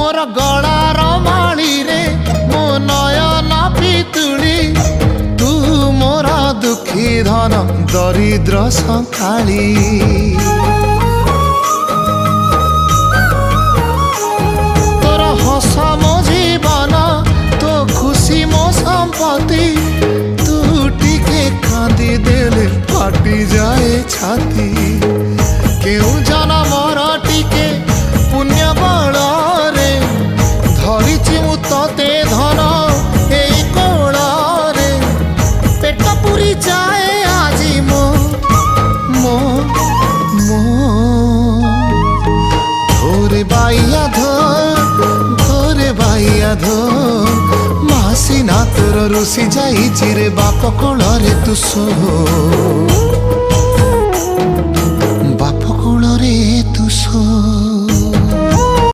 मोर गलार माली रे मो नयन पितुली तू मोर दुखी धन दरिद्र संखाली तोर हस मो जीवन तो खुशी मो संपत्ति तू टिके कांदी देले फाटी जाए छाती केउ जनमर टिके पुण्य बल रे धरिछि मु तते धन एई कोल रे पेट पुरी जाए आजी मो मो मो धोरे बाइया धो मासी ना तोर रुसी जाई रे बाप कोल रे तू सो।